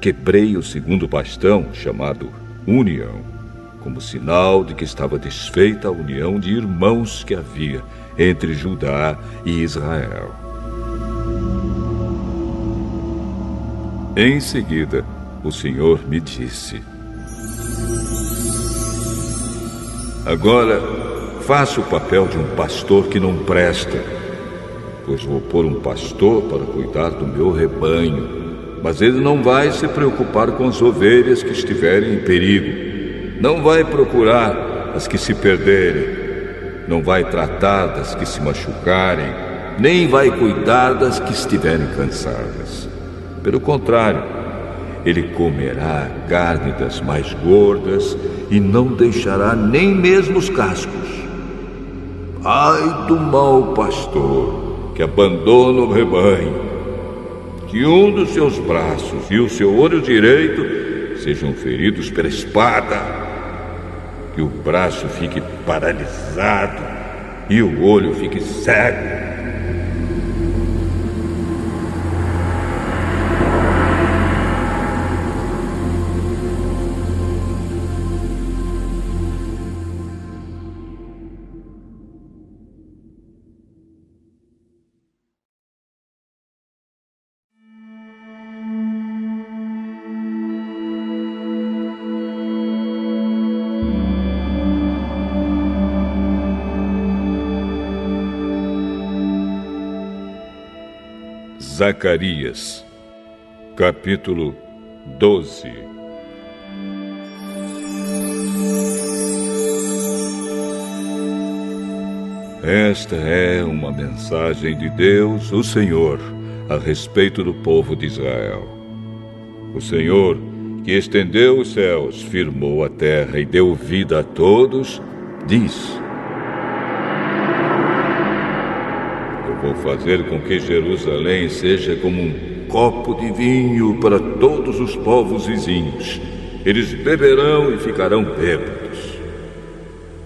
quebrei o segundo bastão, chamado união, como sinal de que estava desfeita a união de irmãos que havia entre Judá e Israel. Em seguida, o Senhor me disse: agora, faça o papel de um pastor que não presta, pois vou pôr um pastor para cuidar do meu rebanho, mas ele não vai se preocupar com as ovelhas que estiverem em perigo, não vai procurar as que se perderem, não vai tratar das que se machucarem, nem vai cuidar das que estiverem cansadas. Pelo contrário, ele comerá a carne das mais gordas e não deixará nem mesmo os cascos. Ai do mau pastor que abandona o rebanho, que um dos seus braços e o seu olho direito sejam feridos pela espada, que o braço fique paralisado e o olho fique cego. Zacarias, capítulo 12. Esta é uma mensagem de Deus, o Senhor, a respeito do povo de Israel. O Senhor, que estendeu os céus, firmou a terra e deu vida a todos, diz: vou fazer com que Jerusalém seja como um copo de vinho para todos os povos vizinhos. Eles beberão e ficarão bêbados.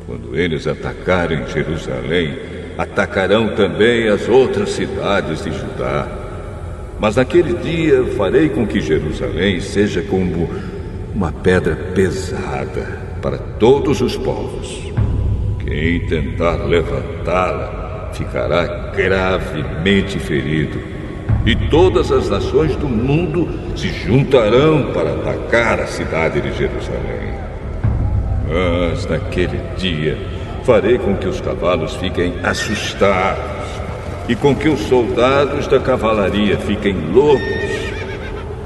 Quando eles atacarem Jerusalém, atacarão também as outras cidades de Judá. Mas naquele dia farei com que Jerusalém seja como uma pedra pesada para todos os povos. Quem tentar levantá-la ficará gravemente ferido, e todas as nações do mundo se juntarão para atacar a cidade de Jerusalém. Mas naquele dia farei com que os cavalos fiquem assustados e com que os soldados da cavalaria fiquem loucos.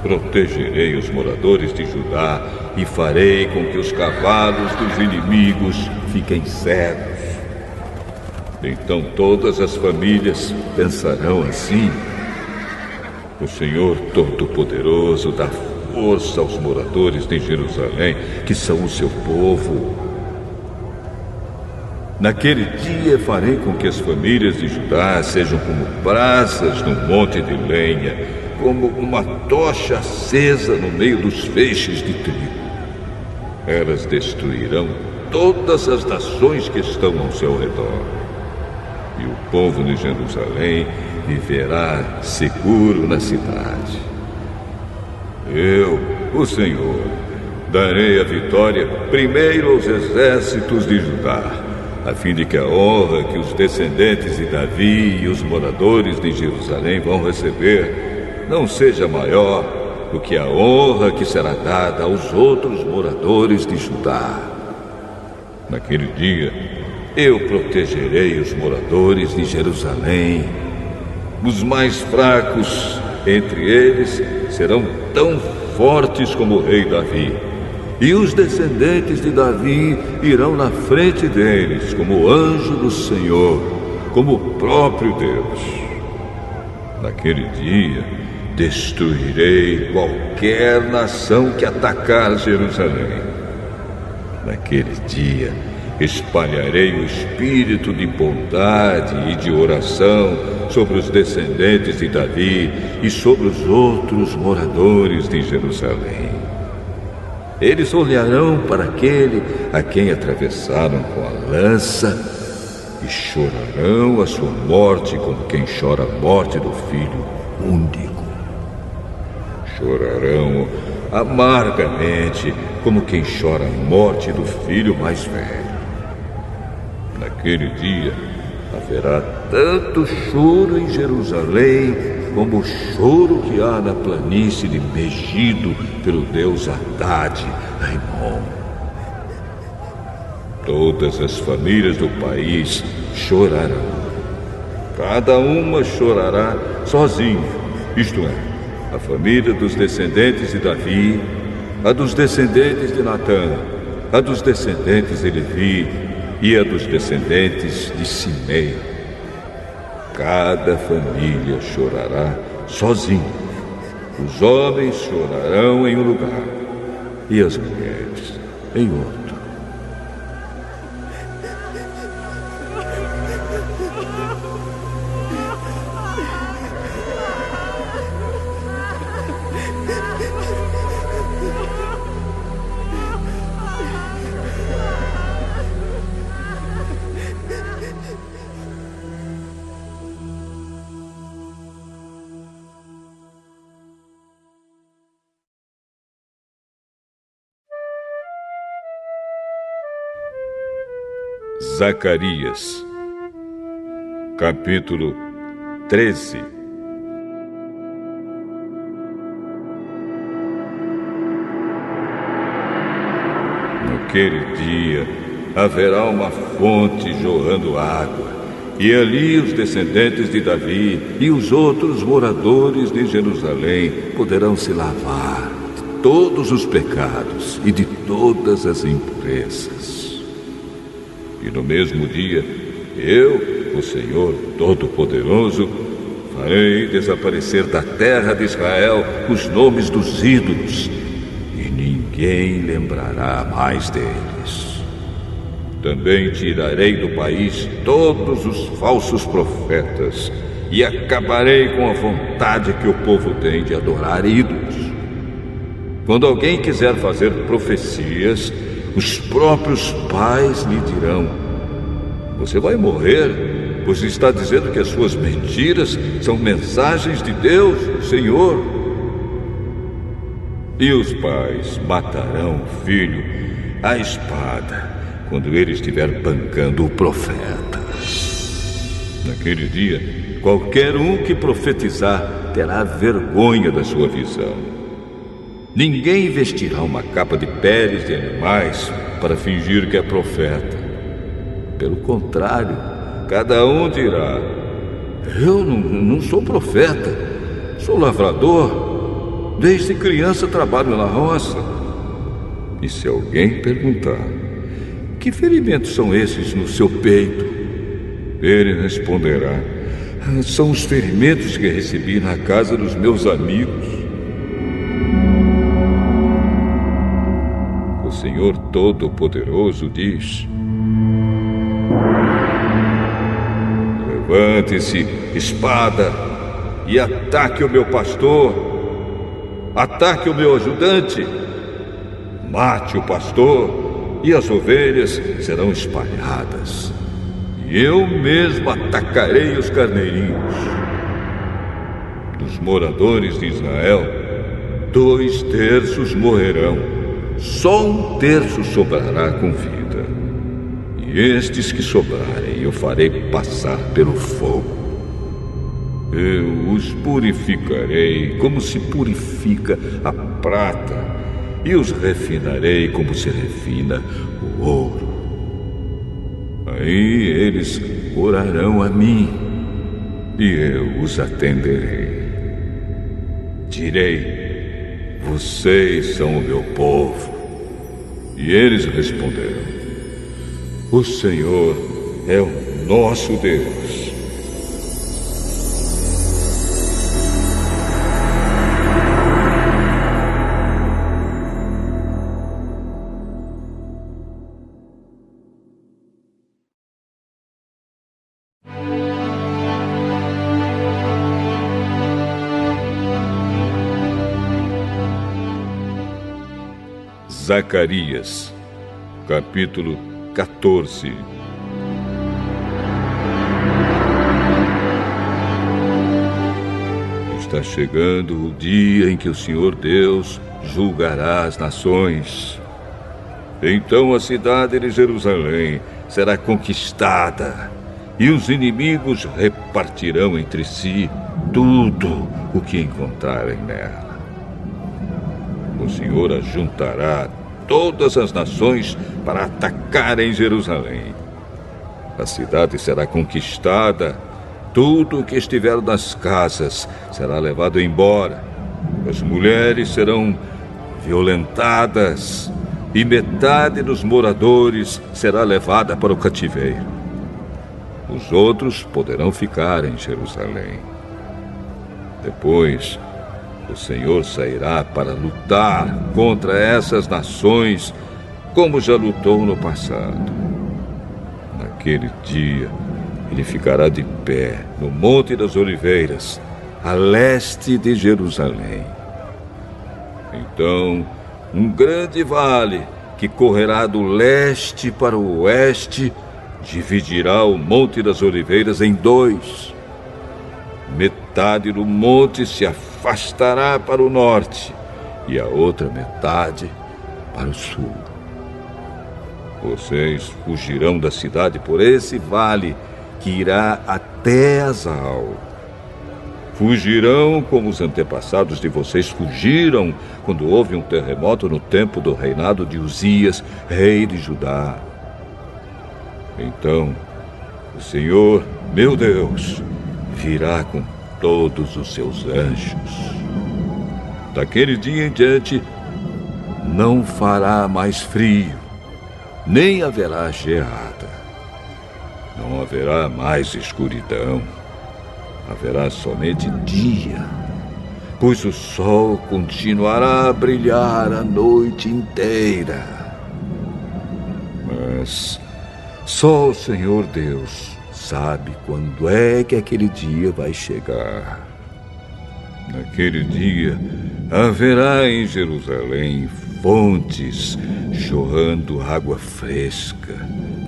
Protegerei os moradores de Judá e farei com que os cavalos dos inimigos fiquem cegos. Então todas as famílias pensarão assim: o Senhor Todo-Poderoso dá força aos moradores de Jerusalém, que são o seu povo. Naquele dia farei com que as famílias de Judá sejam como brasas num monte de lenha, como uma tocha acesa no meio dos feixes de trigo. Elas destruirão todas as nações que estão ao seu redor. E o povo de Jerusalém viverá seguro na cidade. Eu, o Senhor, darei a vitória primeiro aos exércitos de Judá, a fim de que a honra que os descendentes de Davi e os moradores de Jerusalém vão receber não seja maior do que a honra que será dada aos outros moradores de Judá. Naquele dia, eu protegerei os moradores de Jerusalém. Os mais fracos entre eles serão tão fortes como o rei Davi, e os descendentes de Davi irão na frente deles como o anjo do Senhor, como o próprio Deus. Naquele dia, destruirei qualquer nação que atacar Jerusalém. Naquele dia, espalharei o espírito de bondade e de oração sobre os descendentes de Davi e sobre os outros moradores de Jerusalém. Eles olharão para aquele a quem atravessaram com a lança e chorarão a sua morte como quem chora a morte do filho único. Chorarão amargamente como quem chora a morte do filho mais velho. Naquele dia haverá tanto choro em Jerusalém como o choro que há na planície de Megido pelo deus Haddad, Raimon. Todas as famílias do país chorarão. Cada uma chorará sozinha, isto é, a família dos descendentes de Davi, a dos descendentes de Natã, a dos descendentes de Levi e a dos descendentes de Simei. Cada família chorará sozinha. Os homens chorarão em um lugar e as mulheres em outro. Zacarias, capítulo 13. Naquele dia haverá uma fonte jorrando água, e ali os descendentes de Davi e os outros moradores de Jerusalém poderão se lavar de todos os pecados e de todas as impurezas. E no mesmo dia, eu, o Senhor Todo-Poderoso, farei desaparecer da terra de Israel os nomes dos ídolos, e ninguém lembrará mais deles. Também tirarei do país todos os falsos profetas, e acabarei com a vontade que o povo tem de adorar ídolos. Quando alguém quiser fazer profecias, os próprios pais lhe dirão: você vai morrer pois está dizendo que as suas mentiras são mensagens de Deus, Senhor. E os pais matarão o filho à espada quando ele estiver bancando o profeta. Naquele dia, qualquer um que profetizar terá vergonha da sua visão. Ninguém vestirá uma capa de peles de animais para fingir que é profeta. Pelo contrário, cada um dirá: eu não sou profeta, sou lavrador. Desde criança trabalho na roça. E se alguém perguntar: que ferimentos são esses no seu peito? Ele responderá: são os ferimentos que recebi na casa dos meus amigos. O Senhor Todo-Poderoso diz: levante-se, espada, e ataque o meu pastor, ataque o meu ajudante, mate o pastor, e as ovelhas serão espalhadas, e eu mesmo atacarei os carneirinhos. Dos moradores de Israel, 2/3 morrerão, só 1/3 sobrará com vida. E estes que sobrarem eu farei passar pelo fogo. Eu os purificarei como se purifica a prata, e os refinarei como se refina o ouro. Aí eles orarão a mim, e eu os atenderei. Direi: vocês são o meu povo. E eles responderão: o Senhor é o nosso Deus. Zacarias, capítulo 14. Está chegando o dia em que o Senhor Deus julgará as nações. Então a cidade de Jerusalém será conquistada, e os inimigos repartirão entre si tudo o que encontrarem nela. O Senhor ajuntará todas as nações para atacarem Jerusalém. A cidade será conquistada, tudo o que estiver nas casas será levado embora. As mulheres serão violentadas, e metade dos moradores será levada para o cativeiro. Os outros poderão ficar em Jerusalém. Depois, o Senhor sairá para lutar contra essas nações, como já lutou no passado. Naquele dia, ele ficará de pé no Monte das Oliveiras, a leste de Jerusalém. Então, um grande vale que correrá do leste para o oeste dividirá o Monte das Oliveiras em 2. Metade do monte se afastará para o norte e a outra metade para o sul. Vocês fugirão da cidade por esse vale que irá até Azal. Fugirão como os antepassados de vocês fugiram quando houve um terremoto no tempo do reinado de Uzias, rei de Judá. Então, o Senhor, meu Deus, virá com todos os seus anjos. Daquele dia em diante, não fará mais frio, nem haverá geada. Não haverá mais escuridão. Haverá somente dia, pois o sol continuará a brilhar a noite inteira. Mas só o Senhor Deus sabe quando é que aquele dia vai chegar. Naquele dia, haverá em Jerusalém fontes jorrando água fresca.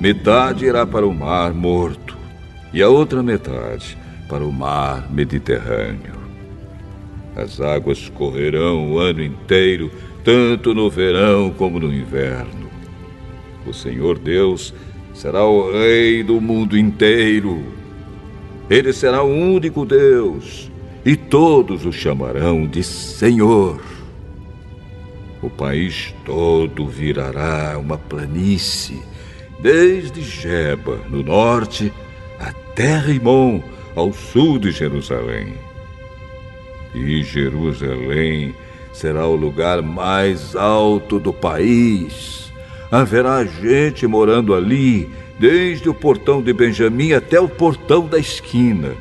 Metade irá para o mar morto e a outra metade para o mar Mediterrâneo. As águas correrão o ano inteiro, tanto no verão como no inverno. O Senhor Deus será o Rei do mundo inteiro. Ele será o único Deus, e todos o chamarão de Senhor. O país todo virará uma planície, desde Geba, no norte, até Rimon, ao sul de Jerusalém. E Jerusalém será o lugar mais alto do país. Haverá gente morando ali, desde o portão de Benjamim até o portão da esquina,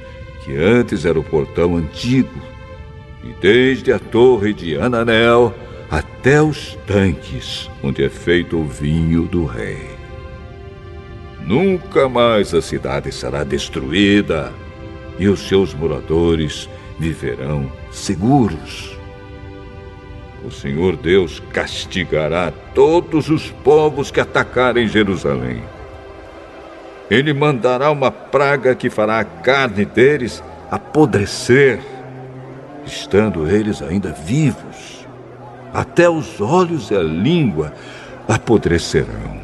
que antes era o portão antigo, e desde a torre de Hananel até os tanques, onde é feito o vinho do rei. Nunca mais a cidade será destruída, e os seus moradores viverão seguros. O Senhor Deus castigará todos os povos que atacarem Jerusalém. Ele mandará uma praga que fará a carne deles apodrecer, estando eles ainda vivos. Até os olhos e a língua apodrecerão.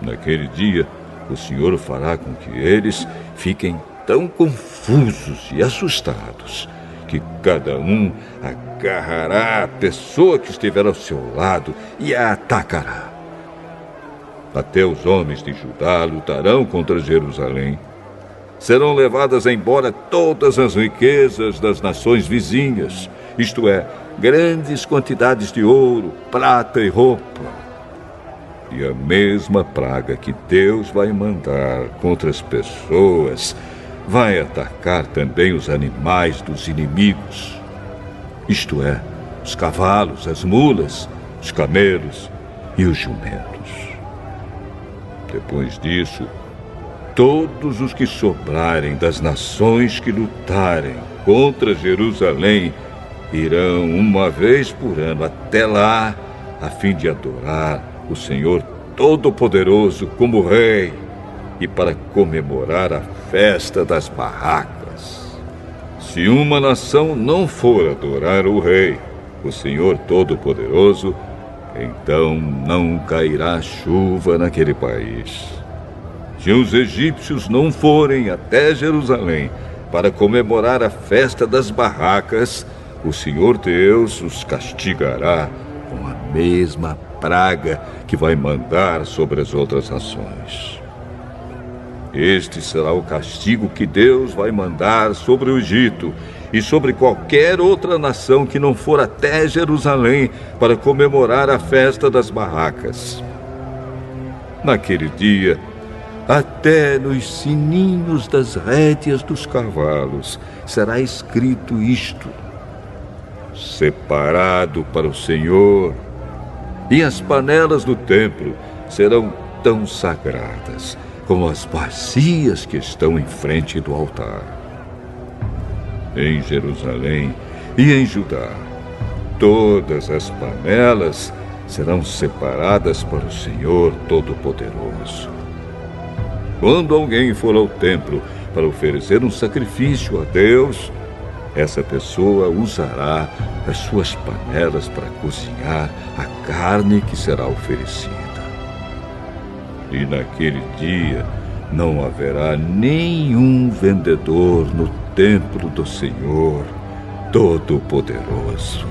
Naquele dia, o Senhor fará com que eles fiquem tão confusos e assustados que cada um agarrará a pessoa que estiver ao seu lado e a atacará. Até os homens de Judá lutarão contra Jerusalém. Serão levadas embora todas as riquezas das nações vizinhas, isto é, grandes quantidades de ouro, prata e roupa. E a mesma praga que Deus vai mandar contra as pessoas vai atacar também os animais dos inimigos, isto é, os cavalos, as mulas, os camelos e os jumentos. Depois disso, todos os que sobrarem das nações que lutarem contra Jerusalém irão uma vez por ano até lá, a fim de adorar o Senhor Todo-Poderoso como Rei e para comemorar a festa das barracas. Se uma nação não for adorar o Rei, o Senhor Todo-Poderoso, então não cairá chuva naquele país. Se os egípcios não forem até Jerusalém para comemorar a festa das barracas, o Senhor Deus os castigará com a mesma praga que vai mandar sobre as outras nações. Este será o castigo que Deus vai mandar sobre o Egito e sobre qualquer outra nação que não for até Jerusalém para comemorar a festa das barracas. Naquele dia, até nos sininhos das rédeas dos cavalos será escrito isto: separado para o Senhor, e as panelas do templo serão tão sagradas como as bacias que estão em frente do altar. Em Jerusalém e em Judá, todas as panelas serão separadas para o Senhor Todo-Poderoso. Quando alguém for ao templo para oferecer um sacrifício a Deus, essa pessoa usará as suas panelas para cozinhar a carne que será oferecida. E naquele dia não haverá nenhum vendedor no templo do Senhor Todo-Poderoso.